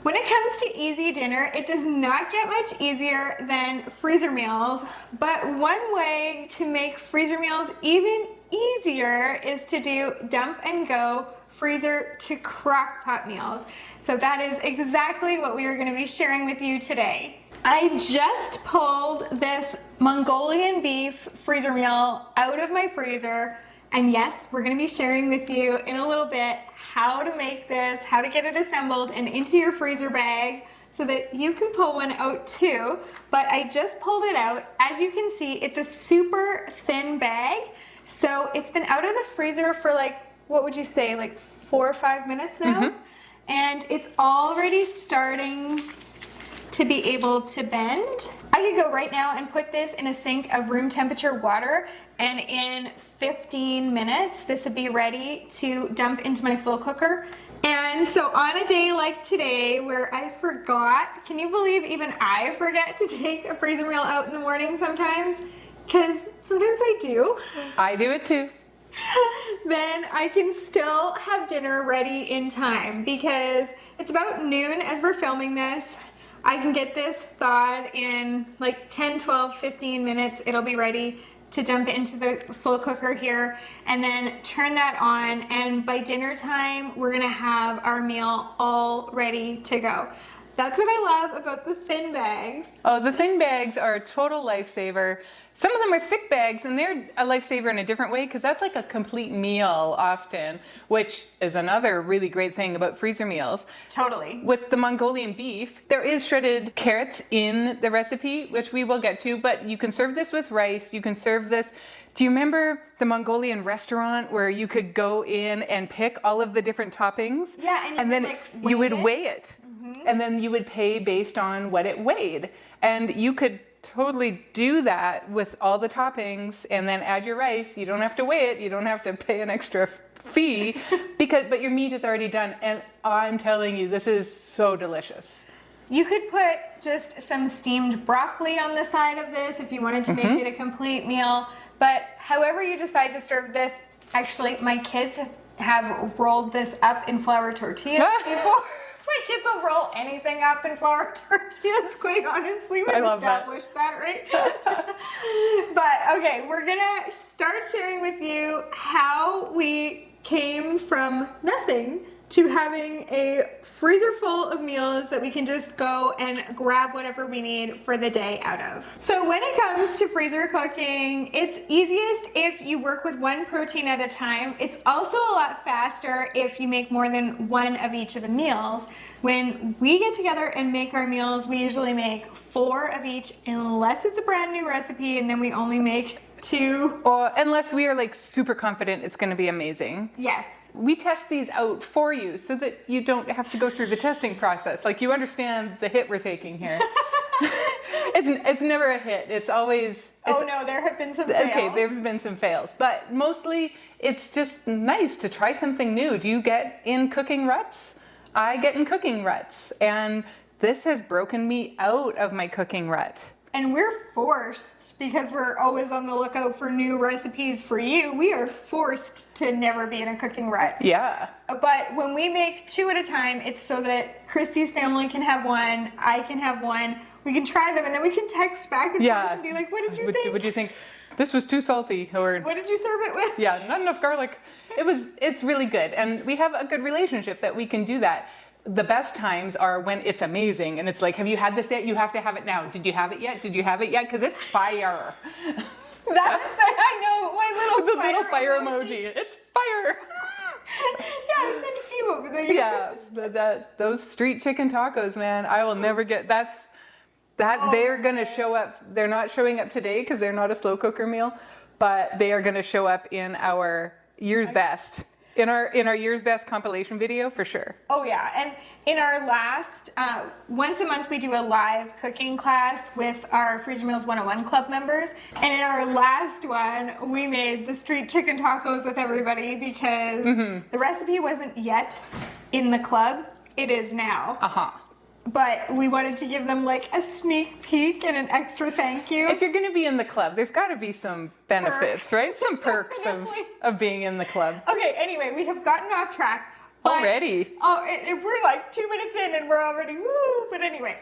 When it comes to easy dinner, it does not get much easier than freezer meals, but one way to make freezer meals even easier is to do dump and go freezer to crock pot meals. So that is exactly what we are going to be sharing with you today. I just pulled this Mongolian beef freezer meal out of my freezer, and yes, we're going to be sharing with you in a little bit how to make this, how to get it assembled and into your freezer bag so that you can pull one out too. But I just pulled it out. As you can see, it's a super thin bag. So it's been out of the freezer for like, what would you say, like 4 or 5 minutes now? And it's already starting to be able to bend. I could go right now and put this in a sink of room temperature water, and in 15 minutes this would be ready to dump into my slow cooker. And so on a day like today where I forgot, can you believe even I forget to take a freezer meal out in the morning sometimes? Because sometimes I do. I do it too. Then I can still have dinner ready in time because it's about noon as we're filming this. I can get this thawed in like 10, 12, 15 minutes. It'll be ready to dump it into the slow cooker here and then turn that on, and by dinner time we're gonna have our meal all ready to go. That's what I love about the thin bags. Oh, the thin bags are a total lifesaver. Some of them are thick bags, and they're a lifesaver in a different way because that's like a complete meal often, which is another really great thing about freezer meals. Totally. With the Mongolian beef, there is shredded carrots in the recipe, which we will get to, but you can serve this with rice. You can serve this. Do you remember the Mongolian restaurant where you could go in and pick all of the different toppings? Yeah, and then you would weigh it. And then you would pay based on what it weighed. And you could totally do that with all the toppings and then add your rice. You don't have to weigh it. You don't have to pay an extra fee but your meat is already done. And I'm telling you, this is so delicious. You could put just some steamed broccoli on the side of this if you wanted to make it a complete meal. But however you decide to serve this, actually my kids have rolled this up in flour tortillas before. My kids will roll anything up in flour tortillas, quite honestly. We've established that, right? But okay, we're gonna start sharing with you how we came from nothing to having a freezer full of meals that we can just go and grab whatever we need for the day out of. So when it comes to freezer cooking, it's easiest if you work with one protein at a time. It's also a lot faster if you make more than one of each of the meals. When we get together and make our meals, we usually make 4 of each unless it's a brand new recipe, and then we only make 2. Or unless we are like super confident it's going to be amazing. Yes. We test these out for you so that you don't have to go through the testing process. Like, you understand the hit we're taking here. It's never a hit. It's always... Oh no, there have been some fails. Okay, there's been some fails. But mostly it's just nice to try something new. Do you get in cooking ruts? I get in cooking ruts. And this has broken me out of my cooking rut. And we're forced, because we're always on the lookout for new recipes for you, we are forced to never be in a cooking rut. Yeah. But when we make 2 at a time, it's so that Christy's family can have one, I can have one, we can try them, and then we can text back and forth and be like, what did you think? What did you think? This was too salty, or... What did you serve it with? Yeah, not enough garlic. It's really good, and we have a good relationship that we can do that. The best times are when it's amazing and it's like, have you had this yet? You have to have it now. Did you have it yet? Did you have it yet? Because it's fire. I know, my little fire emoji. It's fire. Yeah, I've sent a few over the years. Yeah, those street chicken tacos, man, I will never get they're gonna show up. They're not showing up today because they're not a slow cooker meal, but they are gonna show up in our year's best. In our year's best compilation video, for sure. Oh yeah, and in our last, once a month we do a live cooking class with our Freezer Meals 101 Club members. And in our last one, we made the street chicken tacos with everybody because the recipe wasn't yet in the club. It is now. But we wanted to give them like a sneak peek and an extra thank you. If you're going to be in the club, there's got to be some benefits, right? Some perks of being in the club. Okay, anyway, we have gotten off track. Already? Oh, we're like 2 minutes in and we're already woo. But anyway,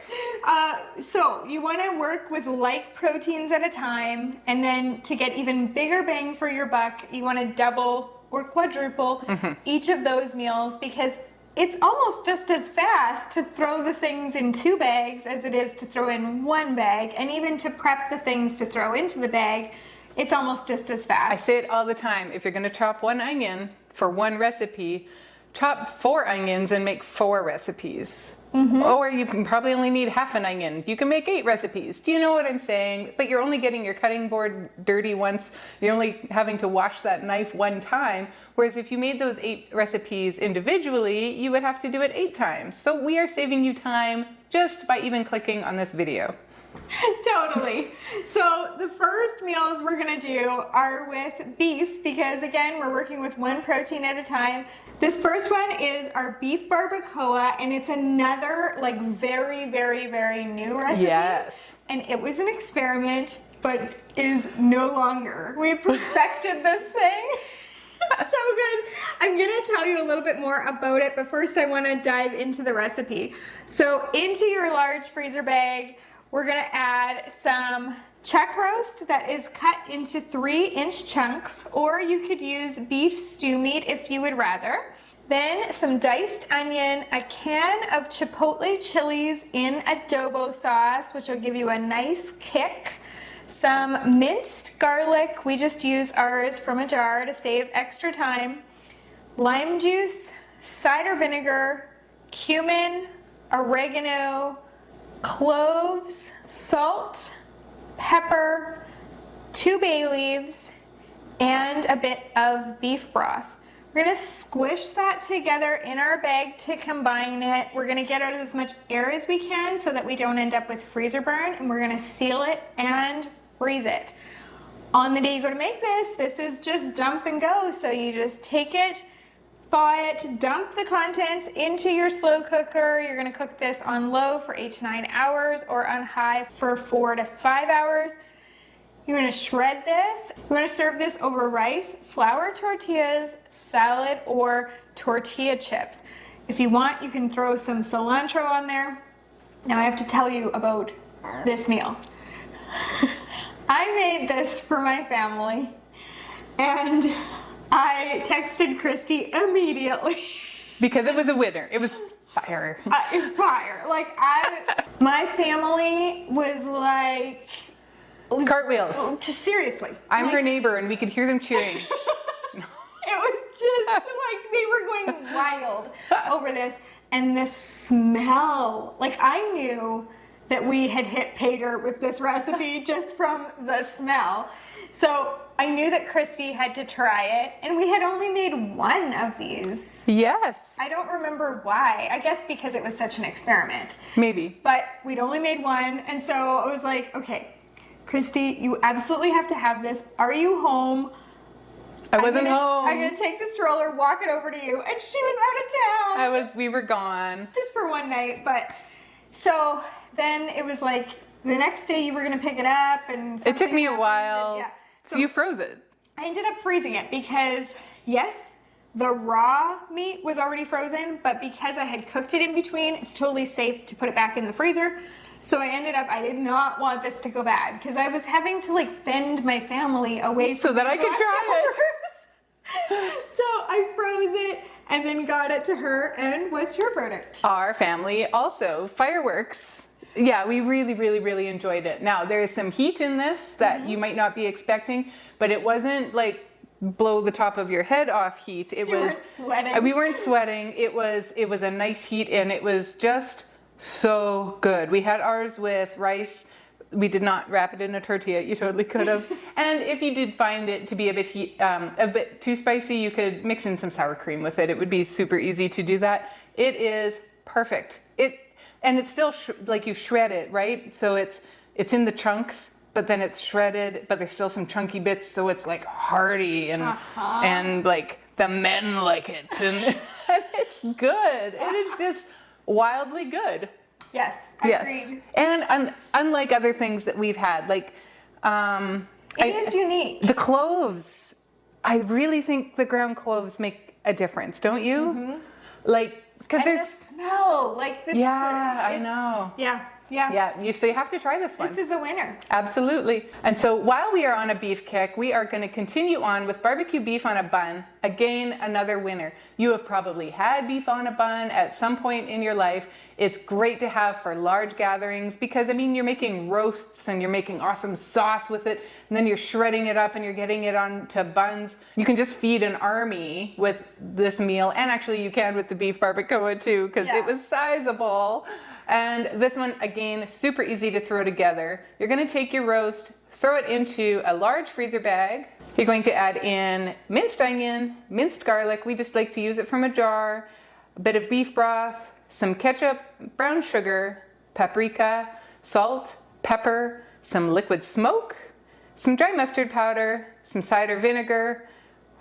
so you want to work with like proteins at a time, and then to get even bigger bang for your buck, you want to double or quadruple each of those meals, because it's almost just as fast to throw the things in 2 bags as it is to throw in 1 bag, and even to prep the things to throw into the bag, it's almost just as fast. I say it all the time. If you're going to chop 1 onion for 1 recipe, chop 4 onions and make 4 recipes. Or you can probably only need half an onion. You can make 8 recipes. Do you know what I'm saying? But you're only getting your cutting board dirty once. You're only having to wash that knife 1 time. Whereas if you made those 8 recipes individually, you would have to do it 8 times. So we are saving you time just by even clicking on this video. Totally. So the first meals we're gonna do are with beef, because again, we're working with 1 protein at a time. This first one is our beef barbacoa, and it's another like very, very, very new recipe. Yes. And it was an experiment, but is no longer. We perfected this thing. It's so good. I'm gonna tell you a little bit more about it, but first I wanna dive into the recipe. So into your large freezer bag, we're gonna add some chuck roast that is cut into 3-inch chunks, or you could use beef stew meat if you would rather. Then some diced onion, a can of chipotle chilies in adobo sauce, which will give you a nice kick. Some minced garlic, we just use ours from a jar to save extra time. Lime juice, cider vinegar, cumin, oregano, cloves, salt, pepper, 2 bay leaves, and a bit of beef broth. We're gonna squish that together in our bag to combine it. We're gonna get out as much air as we can so that we don't end up with freezer burn, and we're gonna seal it and freeze it. On the day you go to make this, this is just dump and go. So you just take it, thaw it, dump the contents into your slow cooker. You're gonna cook this on low for 8 to 9 hours, or on high for 4 to 5 hours. You're gonna shred this. We're gonna serve this over rice, flour tortillas, salad, or tortilla chips. If you want, you can throw some cilantro on there. Now I have to tell you about this meal. I made this for my family, and I texted Christy immediately. Because it was a winner. It was fire. Fire. Like, my family was like... Cartwheels. Seriously. I'm like, her neighbor and we could hear them cheering. It was just like they were going wild over this. And the smell, like I knew that we had hit pay dirt with this recipe just from the smell. So I knew that Christy had to try it, and we had only made 1 of these. Yes. I don't remember why. I guess because it was such an experiment. Maybe. But we'd only made 1, and so I was like, okay, Christy, you absolutely have to have this. Are you home? I wasn't home. I'm gonna take the stroller, walk it over to you, and she was out of town. We were gone. Just for 1 night, but so then it was like the next day you were gonna pick it up, and it took me a happened, while. and, yeah. So you froze it. I ended up freezing it because yes, the raw meat was already frozen, but because I had cooked it in between, it's totally safe to put it back in the freezer. So I did not want this to go bad, because I was having to like fend my family away so from that I could try it. So I froze it and then got it to her. And what's your verdict? Our family also, fireworks. Yeah, we really, really, really enjoyed it. Now, there is some heat in this that you might not be expecting, but it wasn't like blow the top of your head off heat. It was weren't sweating. We weren't sweating. It was a nice heat, and it was just so good. We had ours with rice. We did not wrap it in a tortilla. You totally could have. And if you did find it to be a bit too spicy, you could mix in some sour cream with it. It would be super easy to do that. It is perfect. And it's still like you shred it, right? So it's in the chunks, but then it's shredded, but there's still some chunky bits, so it's like hearty and like the men like it, and it's good. It is just wildly good. Yes, agreed. Yes, and unlike other things that we've had, like it is unique. The cloves. I really think the ground cloves make a difference, don't you? Like, because And there's the smell, like I know. Yeah. So you have to try this one. This is a winner. Absolutely. And so while we are on a beef kick, we are going to continue on with barbecue beef on a bun. Again, another winner. You have probably had beef on a bun at some point in your life. It's great to have for large gatherings because, I mean, you're making roasts and you're making awesome sauce with it, and then you're shredding it up and you're getting it onto buns. You can just feed an army with this meal, and actually you can with the beef barbacoa too, because it was sizable. And this one, again, super easy to throw together. You're going to take your roast, throw it into a large freezer bag. You're going to add in minced onion, minced garlic. We just like to use it from a jar, a bit of beef broth, some ketchup, brown sugar, paprika, salt, pepper, some liquid smoke, some dry mustard powder, some cider vinegar,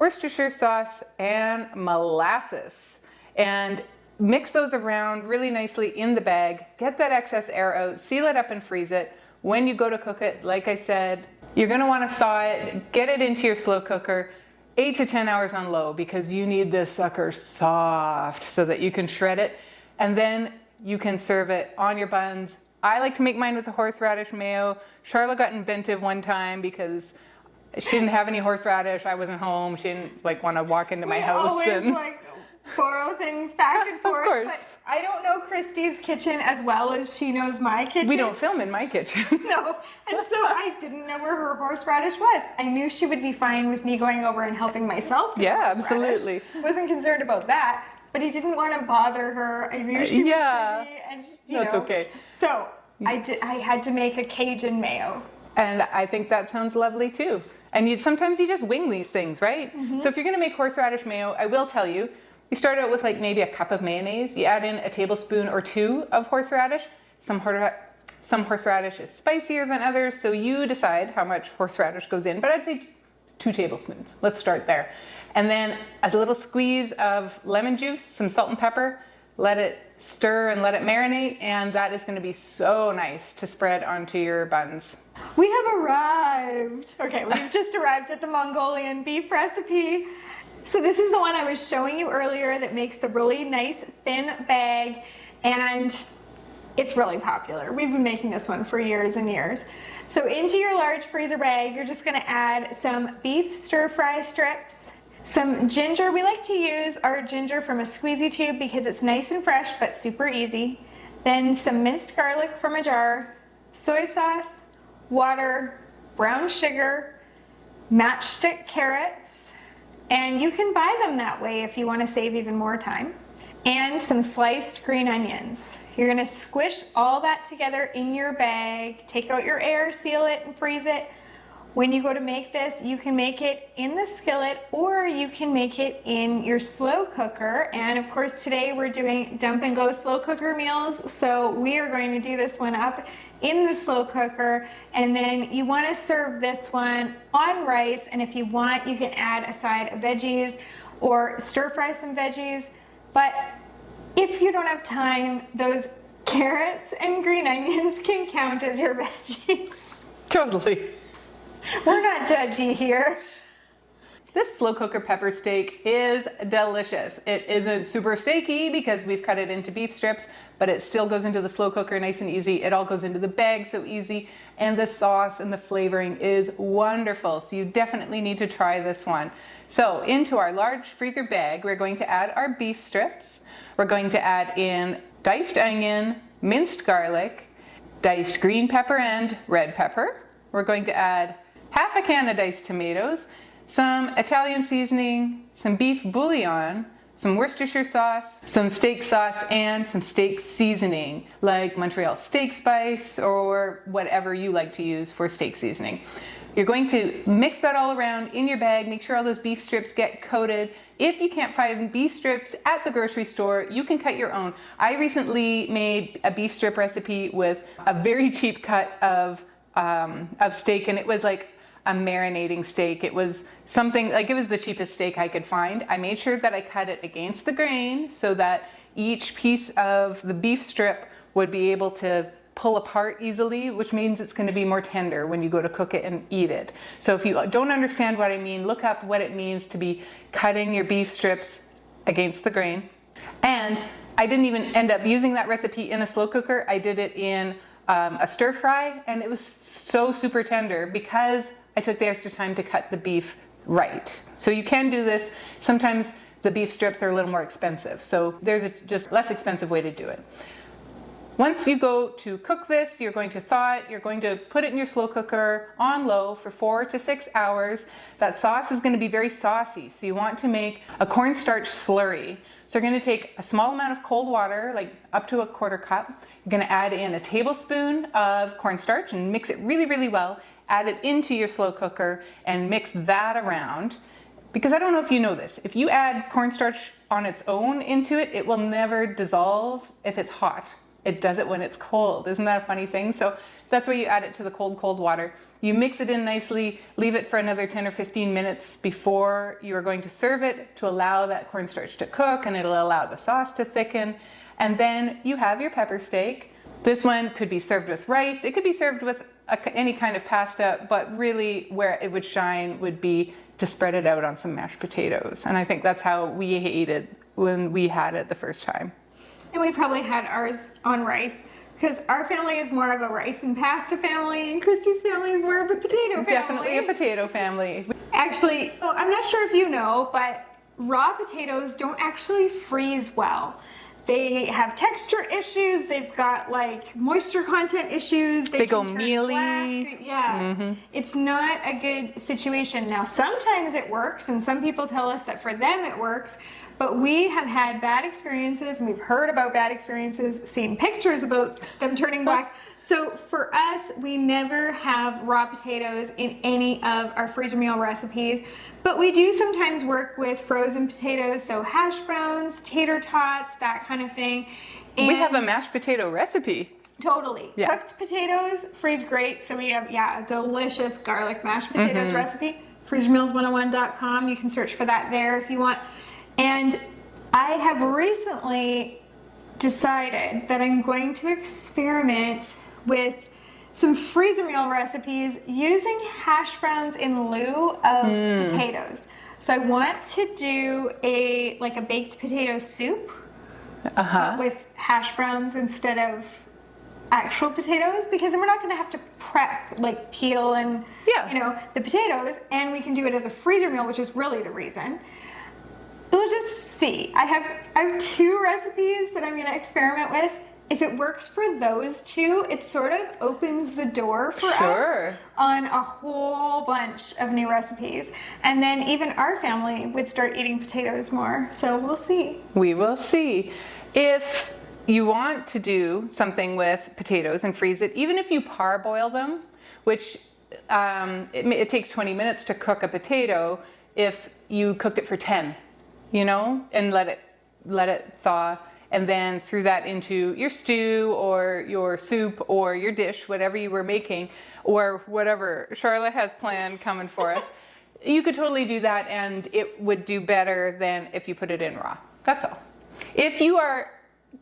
Worcestershire sauce, and molasses. And mix those around really nicely in the bag, get that excess air out, seal it up and freeze it. When you go to cook it, like I said, you're gonna wanna thaw it, get it into your slow cooker, 8 to 10 hours on low, because you need this sucker soft so that you can shred it, and then you can serve it on your buns. I like to make mine with a horseradish mayo. Charlotte got inventive one time because she didn't have any horseradish, I wasn't home, she didn't wanna walk into my house. Borrow things back and forth. Of course. But I don't know Christy's kitchen as well as she knows my kitchen. We don't film in my kitchen. No. And so I didn't know where her horseradish was. I knew she would be fine with me going over and helping myself do absolutely. Wasn't concerned about that, but he didn't want to bother her. I knew she was busy and you know. That's okay. So I had to make a Cajun mayo. And I think that sounds lovely too. And sometimes you just wing these things, right? Mm-hmm. So if you're gonna make horseradish mayo, I will tell you, you start out with maybe a cup of mayonnaise. You add in a tablespoon or 2 of horseradish. Some horseradish is spicier than others, so you decide how much horseradish goes in, but I'd say 2 tablespoons. Let's start there. And then a little squeeze of lemon juice, some salt and pepper. Let it stir and let it marinate, and that is gonna be so nice to spread onto your buns. We have arrived. Okay, we've just arrived at the Mongolian beef recipe. So this is the one I was showing you earlier that makes the really nice thin bag, and it's really popular. We've been making this one for years and years. So into your large freezer bag, you're just gonna add some beef stir-fry strips, some ginger. We like to use our ginger from a squeezy tube because it's nice and fresh but super easy. Then some minced garlic from a jar, soy sauce, water, brown sugar, matchstick carrots, and you can buy them that way if you want to save even more time, and some sliced green onions. You're going to squish all that together in your bag, take out your air, seal it, and freeze it. When you go to make this, you can make it in the skillet or you can make it in your slow cooker. And of course today we're doing dump and go slow cooker meals, so we are going to do this one up in the slow cooker, and then you want to serve this one on rice, and if you want you can add a side of veggies or stir fry some veggies, but if you don't have time, those carrots and green onions can count as your veggies. Totally. We're not judgy here. This slow cooker pepper steak is delicious. It isn't super steaky because we've cut it into beef strips, but it still goes into the slow cooker nice and easy. It all goes into the bag so easy, and the sauce and the flavoring is wonderful. So you definitely need to try this one. So into our large freezer bag, we're going to add our beef strips. We're going to add in diced onion, minced garlic, diced green pepper and red pepper. We're going to add half a can of diced tomatoes, some Italian seasoning, some beef bouillon, some Worcestershire sauce, some steak sauce, and some steak seasoning like Montreal steak spice or whatever you like to use for steak seasoning. You're going to mix that all around in your bag, make sure all those beef strips get coated. If you can't find beef strips at the grocery store, you can cut your own. I recently made a beef strip recipe with a very cheap cut of steak, and it was like a marinating steak. It was something like, it was the cheapest steak I could find. I made sure that I cut it against the grain so that each piece of the beef strip would be able to pull apart easily, which means it's going to be more tender when you go to cook it and eat it. So if you don't understand what I mean, look up what it means to be cutting your beef strips against the grain. And I didn't even end up using that recipe in a slow cooker. I did it in a stir fry, and it was so super tender because I took the extra time to cut the beef right. So you can do this. Sometimes the beef strips are a little more expensive, so there's a just less expensive way to do it. Once you go to cook this, you're going to thaw it, you're going to put it in your slow cooker on low for 4 to 6 hours. That sauce is going to be very saucy, so you want to make a cornstarch slurry. So you're going to take a small amount of cold water, like up to a 1/4 cup. You're going to add in a tablespoon of cornstarch and mix it really, really well. Add it into your slow cooker and mix that around. Because I don't know if you know this, if you add cornstarch on its own into it, it will never dissolve if it's hot. It does it when it's cold. Isn't that a funny thing? So that's why you add it to the cold water. You mix it in nicely, leave it for another 10 or 15 minutes before you are going to serve it to allow that cornstarch to cook, and it'll allow the sauce to thicken. And then you have your pepper steak. This one could be served with rice. It could be served with any kind of pasta, but really where it would shine would be to spread it out on some mashed potatoes. And I think that's how we ate it when we had it the first time. And we probably had ours on rice because our family is more of a rice and pasta family, and Christy's family is more of a potato family. Definitely a potato family. Actually, I'm not sure if you know, but raw potatoes don't actually freeze well. They have texture issues. They've got like moisture content issues. They go can turn mealy. black. Yeah, It's not a good situation. Now, sometimes it works, and some people tell us that for them it works. But we have had bad experiences, and we've heard about bad experiences, seen pictures about them turning black. So for us, we never have raw potatoes in any of our freezer meal recipes, but we do sometimes work with frozen potatoes, so hash browns, tater tots, that kind of thing. And we have a mashed potato recipe. Totally. Yeah. Cooked potatoes freeze great, so we have, a delicious garlic mashed potatoes recipe. FreezerMeals101.com, you can search for that there if you want. And I have recently decided that I'm going to experiment with some freezer meal recipes using hash browns in lieu of potatoes. So I want to do a baked potato soup but with hash browns instead of actual potatoes, because then we're not going to have to prep, peel and the potatoes, and we can do it as a freezer meal, which is really the reason. We'll just see. I have 2 recipes that I'm going to experiment with. If it works for those 2, it sort of opens the door for us on a whole bunch of new recipes. And then even our family would start eating potatoes more. So we'll see. We will see. If you want to do something with potatoes and freeze it, even if you parboil them, which it takes 20 minutes to cook a potato if you cooked it for 10. And let it thaw, and then threw that into your stew or your soup or your dish, whatever you were making, or whatever Charlotte has planned coming for us. You could totally do that, and it would do better than if you put it in raw. That's all. If you are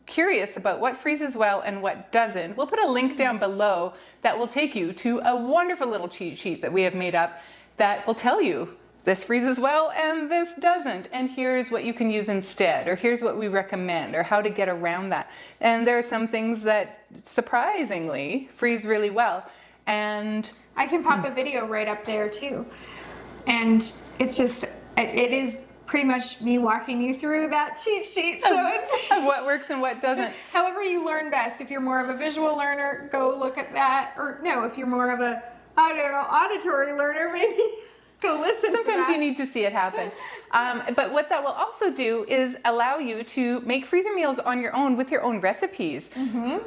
curious about what freezes well and what doesn't, we'll put a link down below that will take you to a wonderful little cheat sheet that we have made up that will tell you this freezes well and this doesn't, and here's what you can use instead, or here's what we recommend, or how to get around that. And there are some things that surprisingly freeze really well. And I can pop a video right up there too. And it is pretty much me walking you through that cheat sheet. So it's of what works and what doesn't. However you learn best. If you're more of a visual learner, go look at that. Or no, if you're more of a, auditory learner, maybe go listen to that. Sometimes you need to see it happen. But what that will also do is allow you to make freezer meals on your own with your own recipes.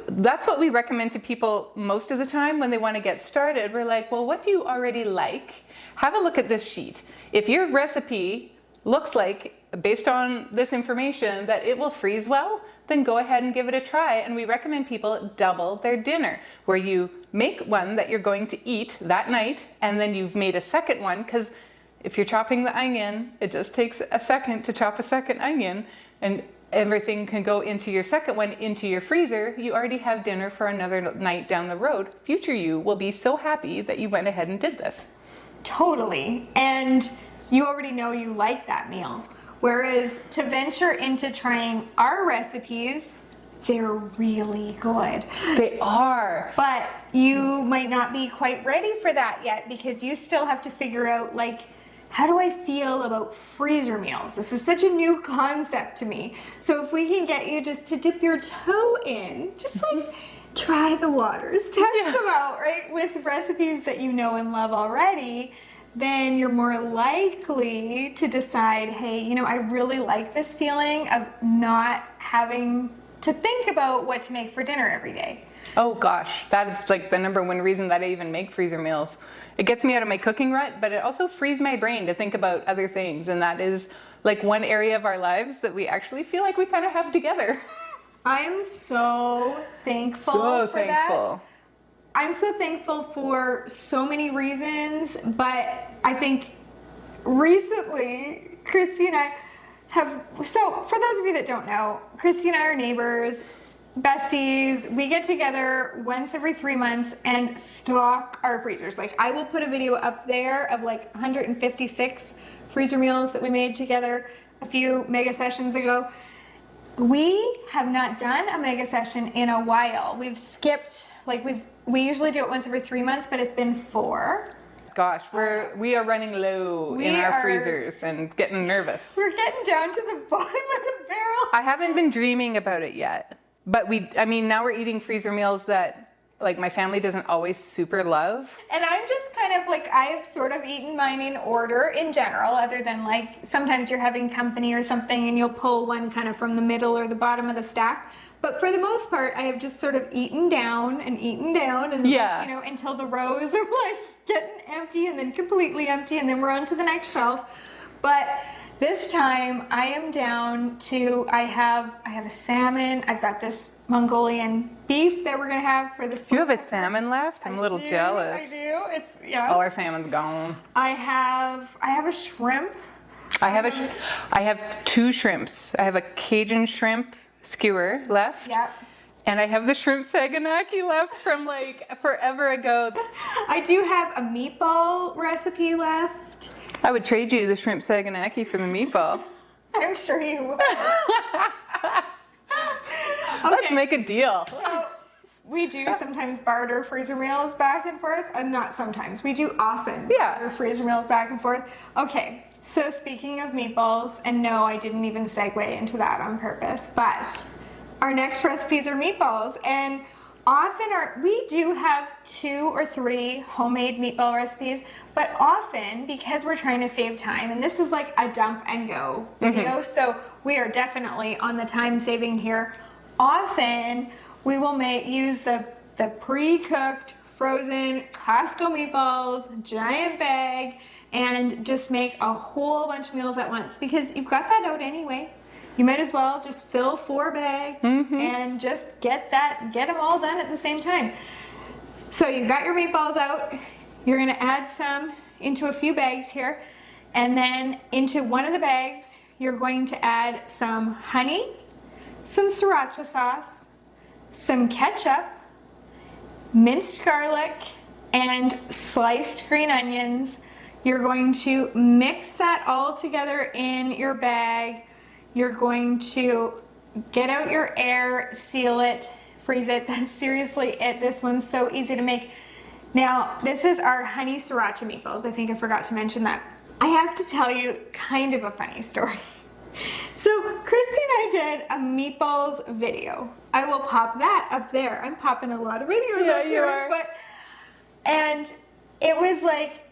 That's what we recommend to people most of the time when they want to get started. We're like, well, what do you already like? Have a look at this sheet. If your recipe looks like, based on this information, that it will freeze well, then go ahead and give it a try. And we recommend people double their dinner, where you make one that you're going to eat that night, and then you've made a second one, because if you're chopping the onion, it just takes a second to chop a second onion, and everything can go into your second one, into your freezer. You already have dinner for another night down the road. Future you will be so happy that you went ahead and did this. Totally. And you already know you like that meal. Whereas to venture into trying our recipes, they're really good. They are. But you might not be quite ready for that yet because you still have to figure out, like, how do I feel about freezer meals? This is such a new concept to me. So if we can get you just to dip your toe in, just like try the waters, test them out, right? With recipes that you know and love already, then you're more likely to decide, hey, you know, I really like this feeling of not having to think about what to make for dinner every day. Oh gosh, that is like the number one reason that I even make freezer meals. It gets me out of my cooking rut, but it also frees my brain to think about other things. And that is like one area of our lives that we actually feel like we kind of have together. I am so thankful for that. I'm so thankful for so many reasons, but I think recently, Christy and I have, so for those of you that don't know, Christy and I are neighbors, besties. We get together once every 3 months and stock our freezers. Like, I will put a video up there of like 156 freezer meals that we made together a few mega sessions ago. We have not done a mega session in a while. We've skipped, like we usually do it once every 3 months, but it's been 4. Gosh, we are running low in our freezers and getting nervous. We're getting down to the bottom of the barrel. I haven't been dreaming about it yet. But now we're eating freezer meals that like my family doesn't always super love. And I'm just kind of like, I've sort of eaten mine in order in general, other than like sometimes you're having company or something and you'll pull one kind of from the middle or the bottom of the stack. But for the most part, I have just sort of eaten down and you know, until the rows are like getting empty and then completely empty and then we're on to the next shelf. But this time I am down to, I have a salmon. I've got this Mongolian beef that we're gonna have for the You have a salmon left? I'm a little jealous. I do. It's, yeah. All our salmon's gone. I have a shrimp. I have 2 shrimps. I have a Cajun shrimp skewer left. Yep. And I have the shrimp saganaki left from like forever ago. I do have a meatball recipe left. I would trade you the shrimp saganaki for the meatball. I'm sure you would. Let's make a deal. So we do sometimes barter freezer meals back and forth. Not sometimes. We do often barter freezer meals back and forth. Okay, so speaking of meatballs, and no, I didn't even segue into that on purpose, but our next recipes are meatballs, and often we do have 2 or 3 homemade meatball recipes, but often because we're trying to save time, and this is like a dump and go video, so we are definitely on the time saving here. Often we will use the pre-cooked frozen Costco meatballs, giant bag, and just make a whole bunch of meals at once because you've got that out anyway. You might as well just fill 4 bags and just get them all done at the same time. So you've got your meatballs out. You're gonna add some into a few bags here. And then into one of the bags, you're going to add some honey, some Sriracha sauce, some ketchup, minced garlic, and sliced green onions. You're going to mix that all together in your bag. You're going to get out your air, seal it, freeze it. That's seriously it. This one's so easy to make. Now, this is our honey Sriracha meatballs. I think I forgot to mention that. I have to tell you kind of a funny story. So, Christy and I did a meatballs video. I will pop that up there. I'm popping a lot of videos up here. Are. And it was like,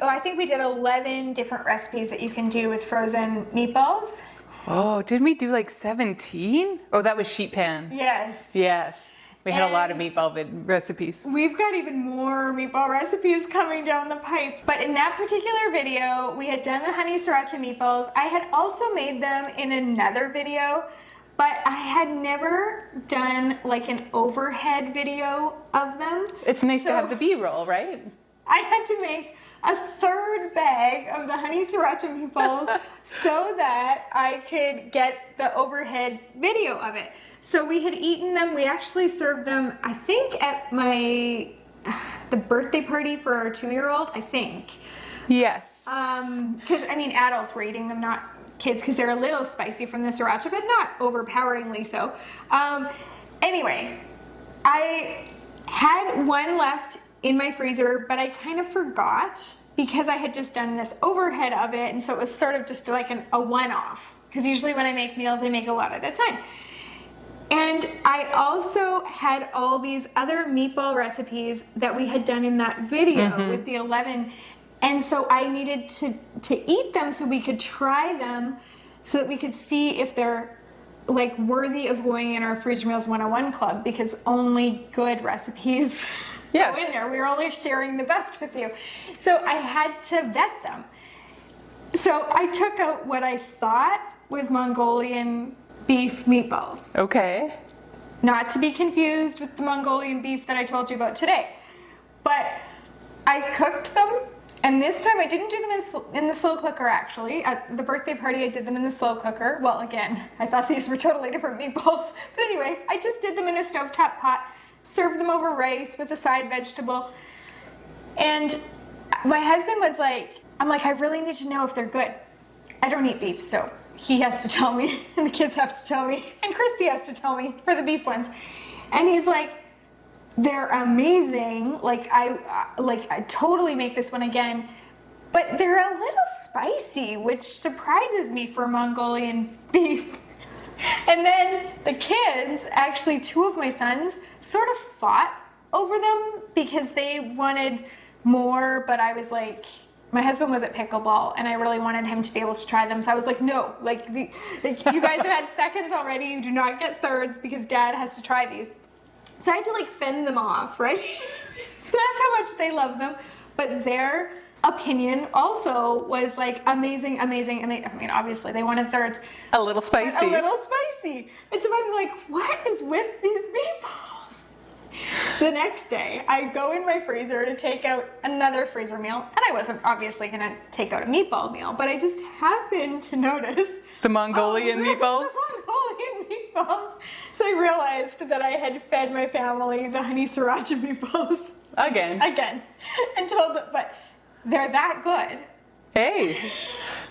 I think we did 11 different recipes that you can do with frozen meatballs. Oh, didn't we do like 17? Oh, that was sheet pan. Yes. Yes. We had a lot of meatball recipes. We've got even more meatball recipes coming down the pipe. But in that particular video, we had done the honey Sriracha meatballs. I had also made them in another video, but I had never done like an overhead video of them. It's nice to have the B-roll, right? I had to make a 3rd bag of the honey Sriracha meatballs so that I could get the overhead video of it. So we had eaten them. We actually served them, I think, at the birthday party for our 2-year-old, I think. Yes. Because, I mean, adults were eating them, not kids because they're a little spicy from the sriracha, but not overpoweringly so. Anyway, I had one left in my freezer, but I kind of forgot because I had just done this overhead of it, and so it was sort of just like a one-off. Because usually when I make meals, I make a lot at a time. And I also had all these other meatball recipes that we had done in that video with the 11. And so I needed to eat them so we could try them so that we could see if they're like worthy of going in our Freezer Meals 101 club, because only good recipes go in there. We were only sharing the best with you. So I had to vet them. So I took out what I thought was Mongolian beef meatballs. Okay. Not to be confused with the Mongolian beef that I told you about today. But I cooked them, and this time I didn't do them in the slow cooker actually. At the birthday party I did them in the slow cooker. Well, again, I thought these were totally different meatballs. But anyway, I just did them in a stovetop pot, served them over rice with a side vegetable. And my husband was like, I'm like, I really need to know if they're good. I don't eat beef, so he has to tell me, and the kids have to tell me, and Christy has to tell me for the beef ones. And he's like, they're amazing. Like I totally make this one again, but they're a little spicy, which surprises me for Mongolian beef. And then the kids, actually 2 of my sons, sort of fought over them because they wanted more, but I was like, my husband was at pickleball and I really wanted him to be able to try them. So I was like, no, like you guys have had seconds already. You do not get thirds because dad has to try these. So I had to like fend them off, right? So that's how much they love them. But their opinion also was like amazing, amazing. And I mean, obviously they wanted thirds. A little spicy. A little spicy. And so I'm like, what is with these meatballs? The next day, I go in my freezer to take out another freezer meal, and I wasn't obviously going to take out a meatball meal, but I just happened to notice the Mongolian meatballs. The Mongolian meatballs. So I realized that I had fed my family the honey sriracha meatballs again, and told them, but they're that good. Hey,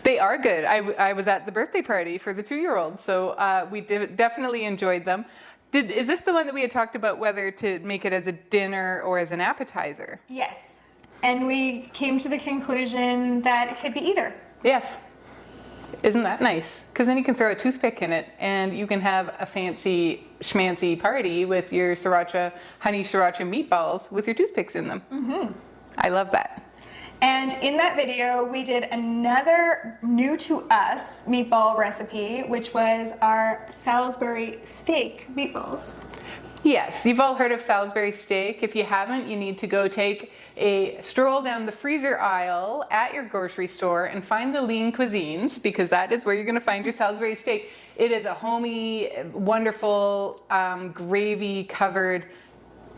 they are good. I was at the birthday party for the 2-year-old, so we definitely enjoyed them. Is this the one that we had talked about whether to make it as a dinner or as an appetizer? Yes. And we came to the conclusion that it could be either. Yes. Isn't that nice? Because then you can throw a toothpick in it and you can have a fancy schmancy party with your honey sriracha meatballs with your toothpicks in them. Mm-hmm. I love that. And in that video, we did another new to us meatball recipe, which was our Salisbury steak meatballs. Yes, you've all heard of Salisbury steak. If you haven't, you need to go take a stroll down the freezer aisle at your grocery store and find the lean cuisines, because that is where you're going to find your Salisbury steak. It is a homey, wonderful, gravy-covered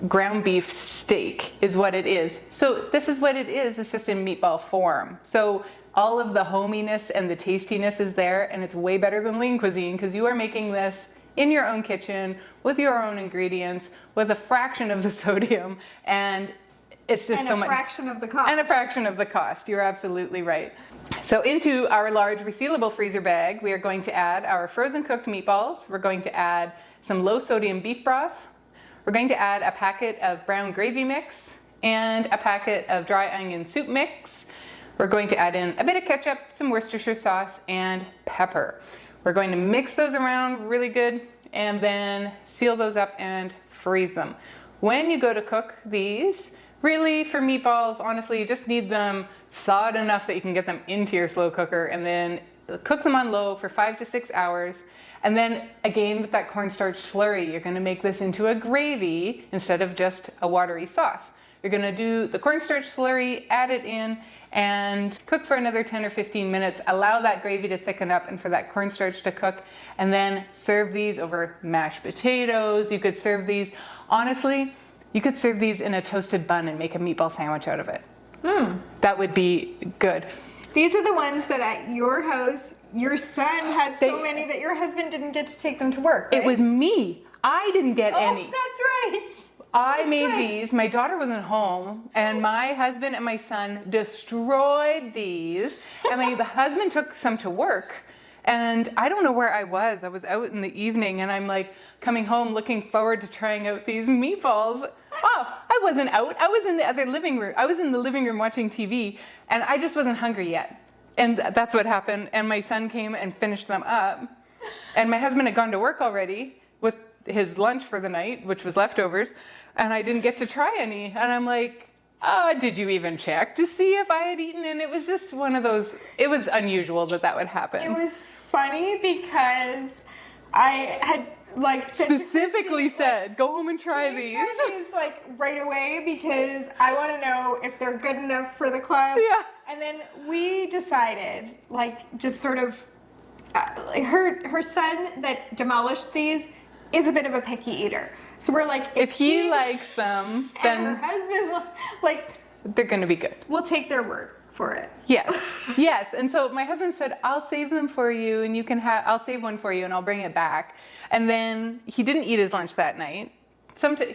ground beef steak is what it is. So this is what it is. It's just in meatball form. So all of the hominess and the tastiness is there, and it's way better than lean cuisine because you are making this in your own kitchen with your own ingredients with a fraction of the sodium, and it's just so much. And a fraction of the cost. And a fraction of the cost. You're absolutely right. So into our large resealable freezer bag, we are going to add our frozen cooked meatballs. We're going to add some low sodium beef broth. We're going to add a packet of brown gravy mix and a packet of dry onion soup mix. We're going to add in a bit of ketchup, some Worcestershire sauce, and pepper. We're going to mix those around really good and then seal those up and freeze them. When you go to cook these, really for meatballs, honestly, you just need them thawed enough that you can get them into your slow cooker and then cook them on low for 5 to 6 hours. And then again, with that cornstarch slurry, you're going to make this into a gravy instead of just a watery sauce. You're going to do the cornstarch slurry, add it in, and cook for another 10 or 15 minutes. Allow that gravy to thicken up and for that cornstarch to cook, and then serve these over mashed potatoes. You could serve these, honestly, you could serve these in a toasted bun and make a meatball sandwich out of it. That would be good. These are the ones that at your house, your son had so many that your husband didn't get to take them to work, right? It was me. I didn't get any. Oh, that's right. I made these. My daughter wasn't home, and my husband and my son destroyed these. And my husband took some to work, And I don't know where I was. I was out in the evening and I'm like coming home looking forward to trying out these meatballs. Oh, I wasn't out. I was in the other living room. I was in the living room watching TV and I just wasn't hungry yet. And that's what happened. And my son came and finished them up. And my husband had gone to work already with his lunch for the night, which was leftovers. And I didn't get to try any. And I'm like, oh, did you even check to see if I had eaten? And it was just one of those, it was unusual that would happen. It was funny because I had like specifically said, go home and try these. Try these like right away because I want to know if they're good enough for the club. Yeah. And then we decided, like, just sort of, her son that demolished these is a bit of a picky eater. So we're like, if he likes them, then her husband, like, they're going to be good. We'll take their word for it. Yes, yes. And so my husband said, I'll save them for you and you can I'll save one for you and I'll bring it back. And then he didn't eat his lunch that night.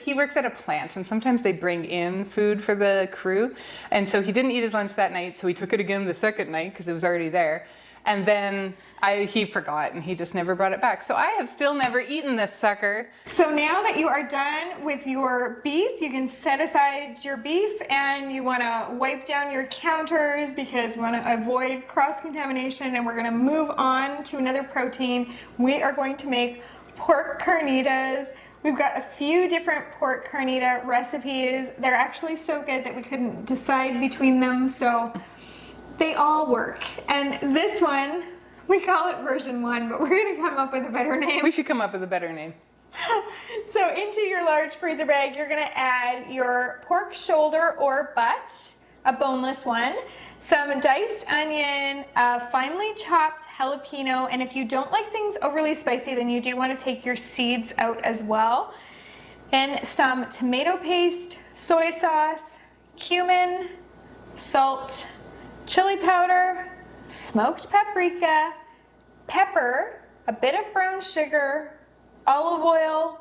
He works at a plant and sometimes they bring in food for the crew. And so he didn't eat his lunch that night. So he took it again the second night because it was already there. And then he forgot and he just never brought it back. So I have still never eaten this sucker. So now that you are done with your beef, you can set aside your beef and you want to wipe down your counters because we want to avoid cross-contamination, and we're going to move on to another protein. We are going to make pork carnitas. We've got a few different pork carnita recipes. They're actually so good that we couldn't decide between them. So they all work. And this one, we call it version 1, but we're going to come up with a better name. We should come up with a better name. So into your large freezer bag, you're going to add your pork shoulder or butt, a boneless one, some diced onion, finely chopped jalapeno, and if you don't like things overly spicy, then you do want to take your seeds out as well, and some tomato paste, soy sauce, cumin, salt, chili powder, smoked paprika, pepper, a bit of brown sugar, olive oil,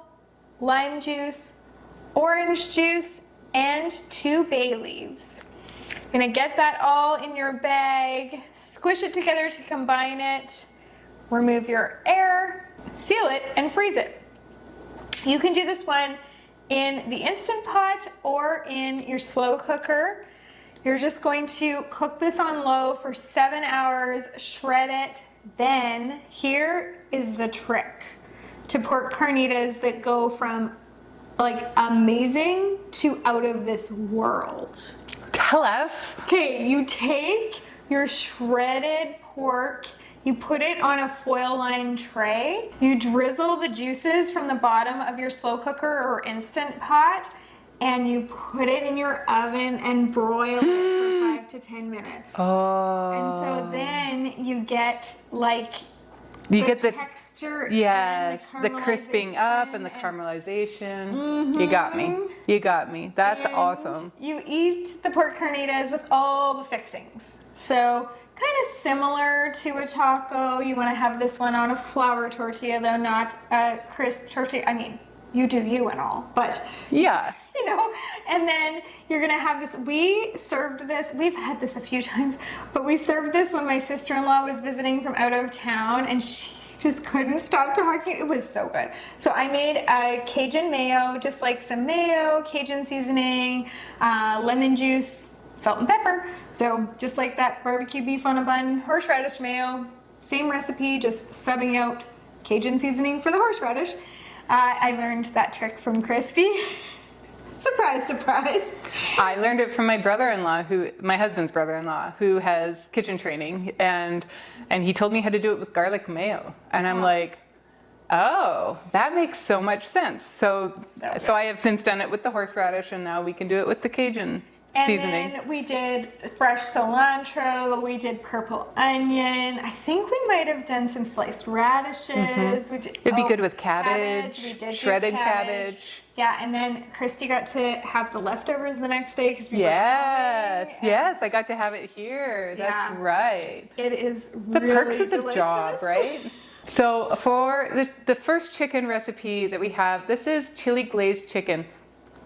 lime juice, orange juice, and 2 bay leaves. You're gonna get that all in your bag, squish it together to combine it, remove your air, seal it, and freeze it. You can do this one in the Instant Pot or in your slow cooker. You're just going to cook this on low for 7 hours, shred it. Then here is the trick to pork carnitas that go from like amazing to out of this world. Tell us. Okay, you take your shredded pork, you put it on a foil-lined tray, you drizzle the juices from the bottom of your slow cooker or Instant Pot, and you put it in your oven and broil it for 5 to 10 minutes. Oh. And so then you get like you get the texture. Yes, and the crisping up and the caramelization. Mm-hmm. You got me. You got me. That's And awesome. You eat the pork carnitas with all the fixings. So kind of similar to a taco. You want to have this one on a flour tortilla, though not a crisp tortilla. I mean, you do you and all, but yeah. You know, and then you're gonna have this. We served this, we've had this a few times, but we served this when my sister-in-law was visiting from out of town and she just couldn't stop talking. It was so good. So I made a Cajun mayo, just like some mayo, Cajun seasoning, lemon juice, salt and pepper. So just like that barbecue beef on a bun, horseradish mayo, same recipe, just subbing out Cajun seasoning for the horseradish. I learned that trick from Christy. Surprise, surprise. I learned it from my brother-in-law, my husband's brother-in-law, who has kitchen training, and he told me how to do it with garlic mayo. And I'm like, oh, that makes so much sense. So I have since done it with the horseradish, and now we can do it with the Cajun seasoning. And then we did fresh cilantro, we did purple onion. I think we might have done some sliced radishes. Mm-hmm. It'd be good with cabbage, We did shredded cabbage. Yeah, and then Christy got to have the leftovers the next day because we Yes, were filming, yes, I got to have it here. That's right. It is The really perks of the delicious. job, right? So for the first chicken recipe that we have, this is chili glazed chicken.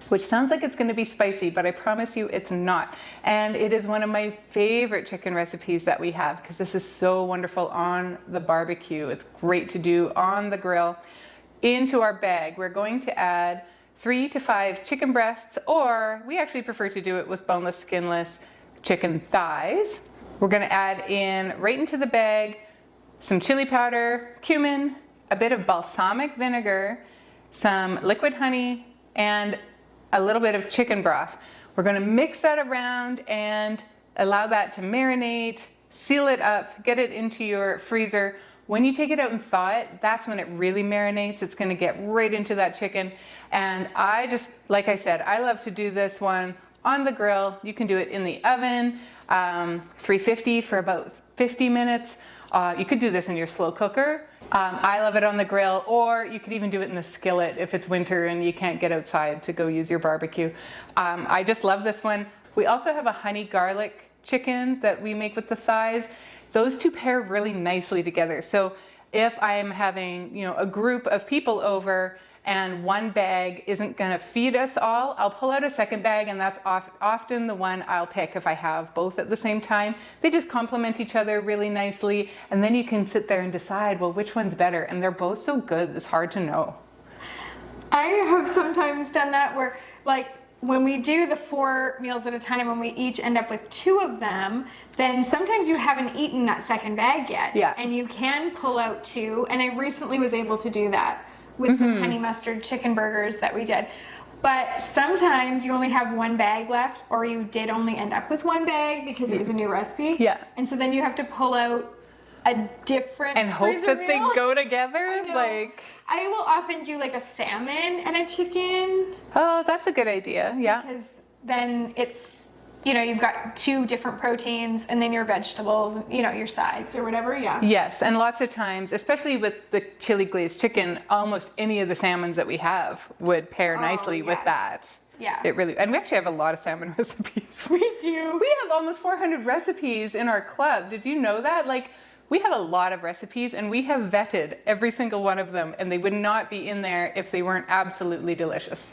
which sounds like it's going to be spicy, but I promise you it's not. And it is one of my favorite chicken recipes that we have because this is so wonderful on the barbecue. It's great to do on the grill. Into our bag, we're going to add 3 to 5 chicken breasts, or we actually prefer to do it with boneless, skinless chicken thighs. We're going to add in right into the bag some chili powder, cumin, a bit of balsamic vinegar, some liquid honey, and a little bit of chicken broth. We're going to mix that around and allow that to marinate, seal it up, get it into your freezer. When you take it out and thaw it, that's when it really marinates. It's going to get right into that chicken. And I just, like I said, I love to do this one on the grill. You can do it in the oven, 350 for about 50 minutes. You could do this in your slow cooker. I love it on the grill, or you could even do it in the skillet if it's winter and you can't get outside to go use your barbecue. I just love this one. We also have a honey garlic chicken that we make with the thighs. Those two pair really nicely together. So if I'm having, a group of people over and one bag isn't gonna feed us all, I'll pull out a second bag, and that's often the one I'll pick if I have both at the same time. They just complement each other really nicely, and then you can sit there and decide, well, which one's better? And they're both so good, it's hard to know. I have sometimes done that where, like, when we do the 4 meals at a time and we each end up with 2 of them, then sometimes you haven't eaten that second bag yet. Yeah. And you can pull out 2, and I recently was able to do that with some honey mustard chicken burgers that we did. But sometimes you only have 1 bag left, or you did only end up with 1 bag because it was a new recipe. Yeah. And so then you have to pull out a different And hope freezer that meal. they go together. I know. I will often do like a salmon and a chicken. Oh, that's a good idea. Yeah. Because then it's, you've got 2 different proteins and then your vegetables, your sides or whatever. Yeah. Yes, and lots of times, especially with the chili glazed chicken, almost any of the salmons that we have would pair nicely with that. Yeah. It really, and we actually have a lot of salmon recipes. We do. We have almost 400 recipes in our club. Did you know that? We have a lot of recipes, and we have vetted every single one of them, and they would not be in there if they weren't absolutely delicious.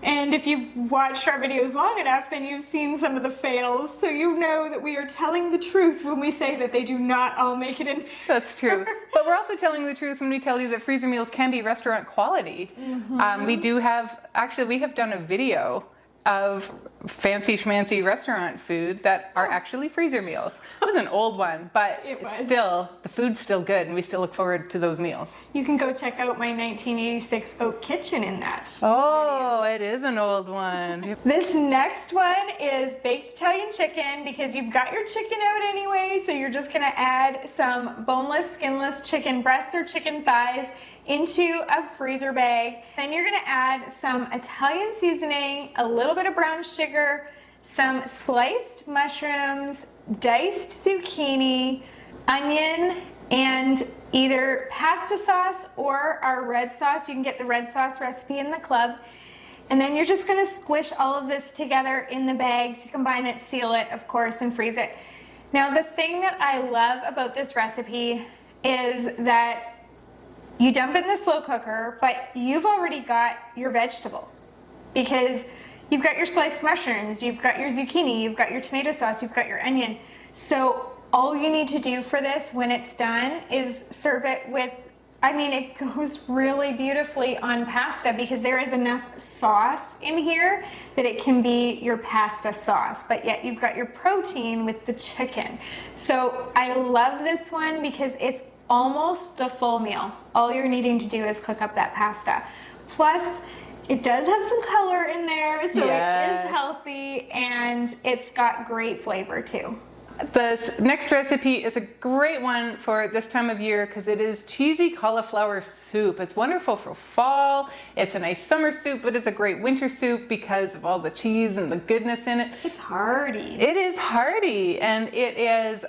And if you've watched our videos long enough, then you've seen some of the fails, so you know that we are telling the truth when we say that they do not all make it in. That's true. But we're also telling the truth when we tell you that freezer meals can be restaurant quality. We have done a video of fancy schmancy restaurant food that are actually freezer meals. It was an old one, but still, the food's still good, and we still look forward to those meals. You can go check out my 1986 oak kitchen in that. Oh, it is an old one. This next one is baked Italian chicken, because you've got your chicken out anyway, so you're just gonna add some boneless, skinless chicken breasts or chicken thighs into a freezer bag. Then you're gonna add some Italian seasoning, a little bit of brown sugar, some sliced mushrooms, diced zucchini, onion, and either pasta sauce or our red sauce. You can get the red sauce recipe in the club. And then you're just gonna squish all of this together in the bag to combine it, seal it, of course, and freeze it. Now, the thing that I love about this recipe is that you dump it in the slow cooker, but you've already got your vegetables, because you've got your sliced mushrooms, you've got your zucchini, you've got your tomato sauce, you've got your onion. So all you need to do for this when it's done is serve it with, it goes really beautifully on pasta, because there is enough sauce in here that it can be your pasta sauce, but yet you've got your protein with the chicken. So I love this one because it's almost the full meal. All you're needing to do is cook up that pasta. Plus, it does have some color in there, so It is healthy, and it's got great flavor too. This next recipe is a great one for this time of year because it is cheesy cauliflower soup. It's wonderful for fall. It's a nice summer soup, but it's a great winter soup because of all the cheese and the goodness in it. It's hearty. It is hearty, and it is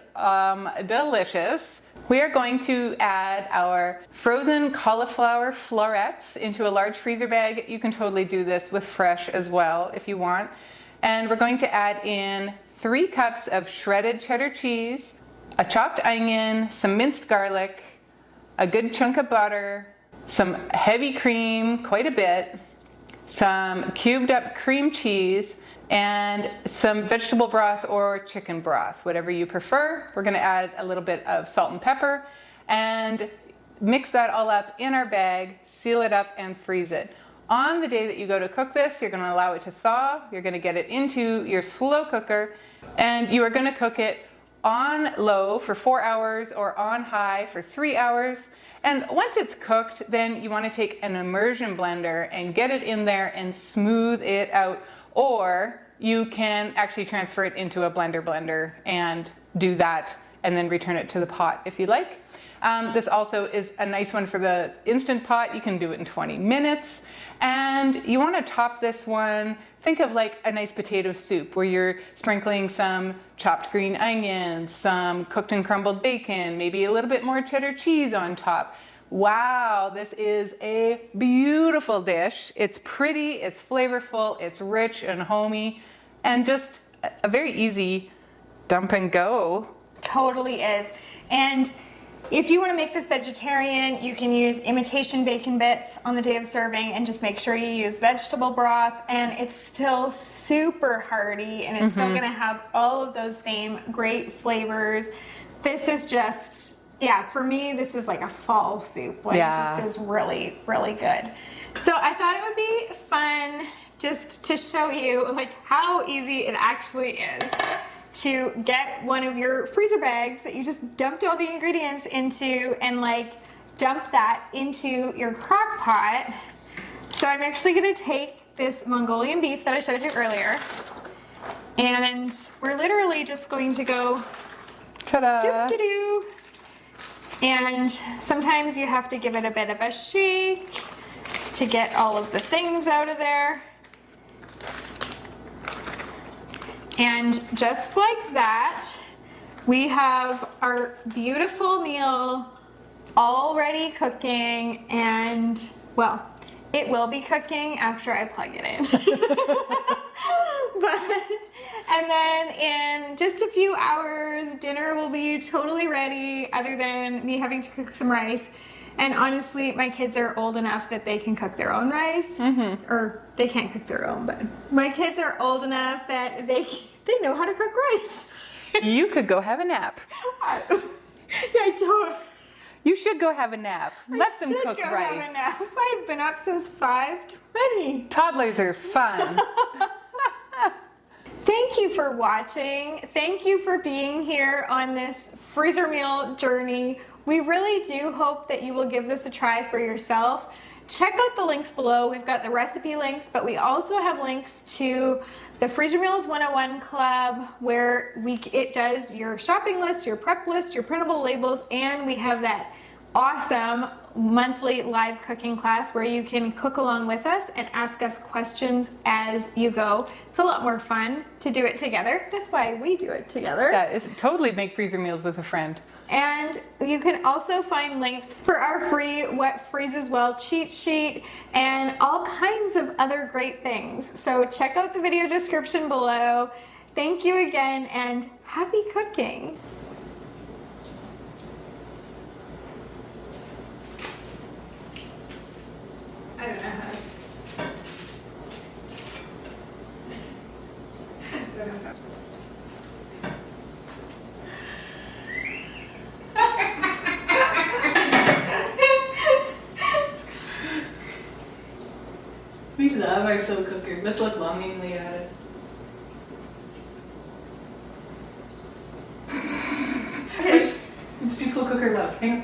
delicious. We are going to add our frozen cauliflower florets into a large freezer bag. You can totally do this with fresh as well if you want. And we're going to add in 3 cups of shredded cheddar cheese, a chopped onion, some minced garlic, a good chunk of butter, some heavy cream, quite a bit, some cubed up cream cheese, and some vegetable broth or chicken broth, whatever you prefer. We're gonna add a little bit of salt and pepper and mix that all up in our bag, seal it up and freeze it. On the day that you go to cook this, you're gonna allow it to thaw, you're gonna get it into your slow cooker, and you are gonna cook it on low for 4 hours or on high for 3 hours. And once it's cooked, then you want to take an immersion blender and get it in there and smooth it out. Or you can actually transfer it into a blender and do that and then return it to the pot if you like. This also is a nice one for the Instant Pot. You can do it in 20 minutes. And you want to top this one, think of like a nice potato soup where you're sprinkling some chopped green onions, some cooked and crumbled bacon, maybe a little bit more cheddar cheese on top. Wow, this is a beautiful dish. It's pretty, it's flavorful, it's rich and homey, and just a very easy dump and go. Totally is. And if you want to make this vegetarian, you can use imitation bacon bits on the day of serving and just make sure you use vegetable broth, and it's still super hearty and it's still going to have all of those same great flavors. This is just, yeah, for me, this is like a fall soup. Like, it just is really, really good. So I thought it would be fun just to show you like how easy it actually is to get one of your freezer bags that you just dumped all the ingredients into and like dump that into your crock pot. So I'm actually gonna take this Mongolian beef that I showed you earlier, and we're literally just going to go Ta-da! doo-doo-doo. And sometimes you have to give it a bit of a shake to get all of the things out of there. And just like that, we have our beautiful meal already cooking, and well, it will be cooking after I plug it in. And then in just a few hours, dinner will be totally ready, other than me having to cook some rice. And honestly, my kids are old enough that they can cook their own rice. Or they can't cook their own, but my kids are old enough that they know how to cook rice. You could go have a nap. Yeah, I don't. You should go have a nap. Let them cook go rice. Have a nap. I've been up since 5:20. Toddlers are fun. Thank you for watching. Thank you for being here on this freezer meal journey. We really do hope that you will give this a try for yourself. Check out the links below. We've got the recipe links, but we also have links to the Freezer Meals 101 Club, where it does your shopping list, your prep list, your printable labels, and we have that awesome monthly live cooking class where you can cook along with us and ask us questions as you go. It's a lot more fun to do it together. That's why we do it together. Yeah, it's totally make freezer meals with a friend. And you can also find links for our free What Freezes Well cheat sheet and all kinds of other great things. So check out the video description below. Thank you again, and happy cooking. I don't know how to. We love our slow cooker. Let's look longingly at it. Let's do slow cooker love. Hang on.